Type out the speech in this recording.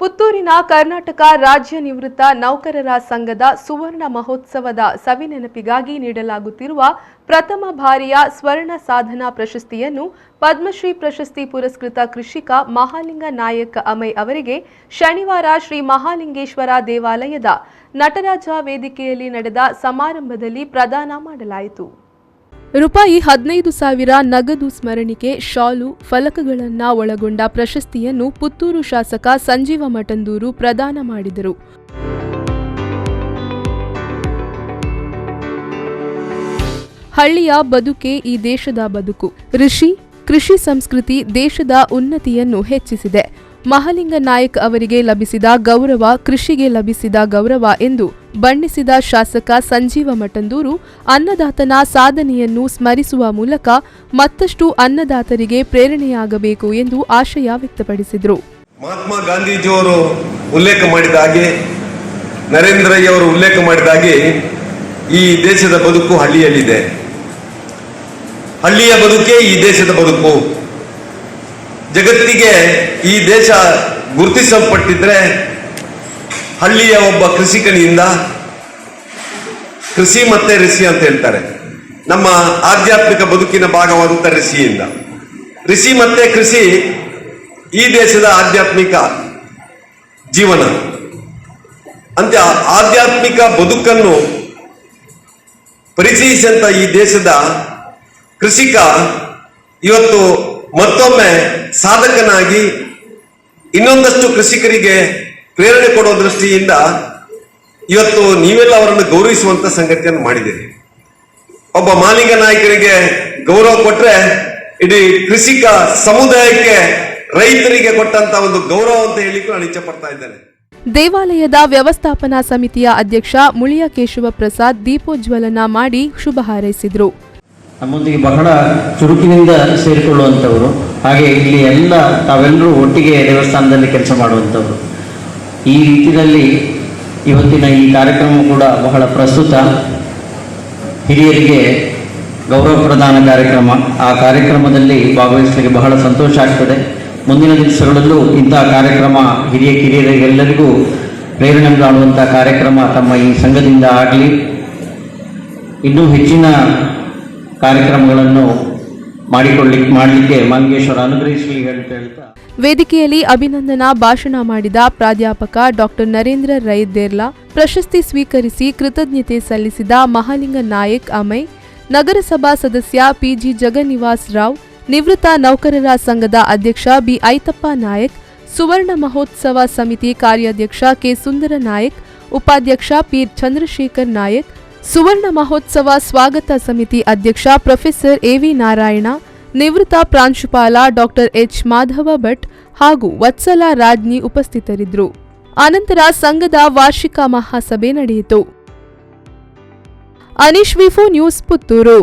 ಪುತ್ತೂರಿನ ಕರ್ನಾಟಕ ರಾಜ್ಯ ನಿವೃತ್ತ ನೌಕರರ ಸಂಘದ ಸುವರ್ಣ ಮಹೋತ್ಸವದ ಸವಿನೆನಪಿಗಾಗಿ ನೀಡಲಾಗುತ್ತಿರುವ ಪ್ರಥಮ ಬಾರಿಯ ಸ್ವರ್ಣ ಸಾಧನಾ ಪ್ರಶಸ್ತಿಯನ್ನು ಪದ್ಮಶ್ರೀ ಪ್ರಶಸ್ತಿ ಪುರಸ್ಕೃತ ಕೃಷಿಕ ಮಹಾಲಿಂಗ ನಾಯಕ್ ಅಮೈ ಅವರಿಗೆ ಶನಿವಾರ ಶ್ರೀ ಮಹಾಲಿಂಗೇಶ್ವರ ದೇವಾಲಯದ ನಟರಾಜ ವೇದಿಕೆಯಲ್ಲಿ ನಡೆದ ಸಮಾರಂಭದಲ್ಲಿ ಪ್ರದಾನ ಮಾಡಲಾಯಿತು. ರೂಪಾಯಿ 15,000 ನಗದು ಸ್ಮರಣಿಕೆ ಶಾಲು ಫಲಕಗಳನ್ನು ಒಳಗೊಂಡ ಪ್ರಶಸ್ತಿಯನ್ನು ಪುತ್ತೂರು ಶಾಸಕ ಸಂಜೀವ ಮಠಂದೂರು ಪ್ರದಾನ ಮಾಡಿದರು. ಹಳ್ಳಿಯ ಬದುಕೆ ಈ ದೇಶದ ಬದುಕು. ಕೃಷಿ ಸಂಸ್ಕೃತಿ ದೇಶದ ಉನ್ನತಿಯನ್ನು ಹೆಚ್ಚಿಸಿದೆ. ಮಹಾಲಿಂಗ ನಾಯಕ್ ಅವರಿಗೆ ಲಭಿಸಿದ ಗೌರವ ಕೃಷಿಗೆ ಲಭಿಸಿದ ಗೌರವ ಎಂದು ಬಣ್ಣಿಸಿದ ಶಾಸಕ ಸಂಜೀವ ಮಠಂದೂರು ಅನ್ನದಾತನ ಸಾಧನೆಯನ್ನು ಸ್ಮರಿಸುವ ಮೂಲಕ ಮತ್ತಷ್ಟು ಅನ್ನದಾತರಿಗೆ ಪ್ರೇರಣೆಯಾಗಬೇಕು ಎಂದು ಆಶಯ ವ್ಯಕ್ತಪಡಿಸಿದರು. ಮಹಾತ್ಮ ಗಾಂಧೀಜಿಯವರು ಉಲ್ಲೇಖ ಮಾಡಿದ ಹಾಗೆ, ನರೇಂದ್ರಯ್ಯವರು ಉಲ್ಲೇಖ ಮಾಡಿದ ಹಾಗೆ ಈ ದೇಶದ ಬದುಕು ಹಳ್ಳಿಯಲ್ಲಿದೆ. ಹಳ್ಳಿಯ ಬದುಕೇ ಈ ದೇಶದ ಬದುಕು. ಜಗತ್ತಿಗೆ ಈ ದೇಶ ಗುರುತಿಸಲ್ಪಟ್ಟಿದ್ರೆ ಹಳ್ಳಿಯ ಒಬ್ಬ ಕೃಷಿಕನಿಂದ. ಕೃಷಿ ಮತ್ತೆ ಋಷಿ ಅಂತ ಹೇಳ್ತಾರೆ. ನಮ್ಮ ಆಧ್ಯಾತ್ಮಿಕ ಬದುಕಿನ ಭಾಗವಾದಂಥ ಋಷಿಯಿಂದ. ಋಷಿ ಮತ್ತೆ ಕೃಷಿ ಈ ದೇಶದ ಆಧ್ಯಾತ್ಮಿಕ ಜೀವನ. ಅಂತ ಆಧ್ಯಾತ್ಮಿಕ ಬದುಕನ್ನು ಪರಿಚಯಿಸಿದಂತ ಈ ದೇಶದ ಕೃಷಿಕ ಇವತ್ತು ಮತ್ತೊಮ್ಮೆ ಸಾಧಕನಾಗಿ ಇನ್ನೊಂದಷ್ಟು ಕೃಷಿಕರಿಗೆ ಪ್ರೇರಣೆ ಕೊಡೋ ದೃಷ್ಟಿಯಿಂದ ಇವತ್ತು ನೀವೆಲ್ಲ ಅವರನ್ನು ಗೌರವಿಸುವಂತ ಸಂಗತಿಯನ್ನು ಮಾಡಿದ್ದೀರಿ. ಒಬ್ಬ ಮಹಾಲಿಂಗ ನಾಯಕರಿಗೆ ಗೌರವ ಕೊಟ್ರೆ ಇಡೀ ಕೃಷಿಕ ಸಮುದಾಯಕ್ಕೆ, ರೈತರಿಗೆ ಕೊಟ್ಟಂತ ಒಂದು ಗೌರವ ಅಂತ ಹೇಳಿಕ್ಕೆ ನಾನು ಇಚ್ಛೆ ಪಡ್ತಾ ಇದ್ದೇನೆ. ದೇವಾಲಯದ ವ್ಯವಸ್ಥಾಪನಾ ಸಮಿತಿಯ ಅಧ್ಯಕ್ಷ ಮುಳಿಯ ಕೇಶವ ಪ್ರಸಾದ್ ದೀಪೋಜ್ವಲನ ಮಾಡಿ ಶುಭ ಹಾರೈಸಿದರು. ನಮ್ಮೊಂದಿಗೆ ಬಹಳ ಚುರುಕಿನಿಂದ ಸೇರಿಕೊಳ್ಳುವಂಥವರು, ಹಾಗೆ ಇಲ್ಲಿ ತಾವೆಲ್ಲರೂ ಒಟ್ಟಿಗೆ ದೇವಸ್ಥಾನದಲ್ಲಿ ಕೆಲಸ ಮಾಡುವಂಥವರು. ಈ ರೀತಿಯಲ್ಲಿ ಇವತ್ತಿನ ಈ ಕಾರ್ಯಕ್ರಮ ಕೂಡ ಬಹಳ ಪ್ರಸ್ತುತ. ಹಿರಿಯರಿಗೆ ಗೌರವ ಪ್ರದಾನ ಕಾರ್ಯಕ್ರಮ, ಆ ಕಾರ್ಯಕ್ರಮದಲ್ಲಿ ಭಾಗವಹಿಸಲಿಕ್ಕೆ ಬಹಳ ಸಂತೋಷ ಆಗ್ತದೆ. ಮುಂದಿನ ದಿವಸಗಳಲ್ಲೂ ಇಂತಹ ಕಾರ್ಯಕ್ರಮ ಕಿರಿಯರಿಗೆಲ್ಲರಿಗೂ ಪ್ರೇರಣೆ ಕಾಣುವಂಥ ಕಾರ್ಯಕ್ರಮ ತಮ್ಮ ಈ ಸಂಘದಿಂದ ಆಗಲಿ, ಇನ್ನೂ ಹೆಚ್ಚಿನ ಕಾರ್ಯಕ್ರಮಗಳನ್ನು ಮಾಡಲಿಕ್ಕೆ ಮಂಗೇಶ್ವರ ಅನುಗ್ರಹಿಸಲಿ ಹೇಳ್ತಾ ವೇದಿಕೆಯಲ್ಲಿ ಅಭಿನಂದನಾ ಭಾಷಣ ಮಾಡಿದ ಪ್ರಾಧ್ಯಾಪಕ ಡಾಕ್ಟರ್ ನರೇಂದ್ರ ರೈ ದೇರ್ಲಾ ಪ್ರಶಸ್ತಿ ಸ್ವೀಕರಿಸಿ ಕೃತಜ್ಞತೆ ಸಲ್ಲಿಸಿದ ಮಹಾಲಿಂಗ ನಾಯಕ್ ಅಮೈ, ನಗರಸಭಾ ಸದಸ್ಯ ಪಿಜಿ ಜಗನ್ನಿವಾಸ್ ರಾವ್, ನಿವೃತ್ತ ನೌಕರರ ಸಂಘದ ಅಧ್ಯಕ್ಷ ಬಿ ಐತಪ್ಪ ನಾಯಕ್, ಸುವರ್ಣ ಮಹೋತ್ಸವ ಸಮಿತಿ ಕಾರ್ಯಾಧ್ಯಕ್ಷ ಕೆ ಸುಂದರ ನಾಯಕ್, ಉಪಾಧ್ಯಕ್ಷ ಪಿ ಚಂದ್ರಶೇಖರ್ ನಾಯಕ್, ಸುವರ್ಣ ಮಹೋತ್ಸವ ಸ್ವಾಗತ ಸಮಿತಿ ಅಧ್ಯಕ್ಷ ಪ್ರೊಫೆಸರ್ ಎವಿ ನಾರಾಯಣ, ನಿವೃತ್ತ ಪ್ರಾಂಶುಪಾಲ ಡಾಕ್ಟರ್ ಎಚ್ ಮಾಧವ ಭಟ್ ಹಾಗೂ ವತ್ಸಲ ರಾಜ್ನಿ ಉಪಸ್ಥಿತರಿದ್ದರು. ಅನಂತರ ಸಂಘದ ವಾರ್ಷಿಕ ಮಹಾಸಭೆ ನಡೆಯಿತು. ಅನೀಶ್ ವಿಫೋ ನ್ಯೂಸ್, ಪುತ್ತೂರು.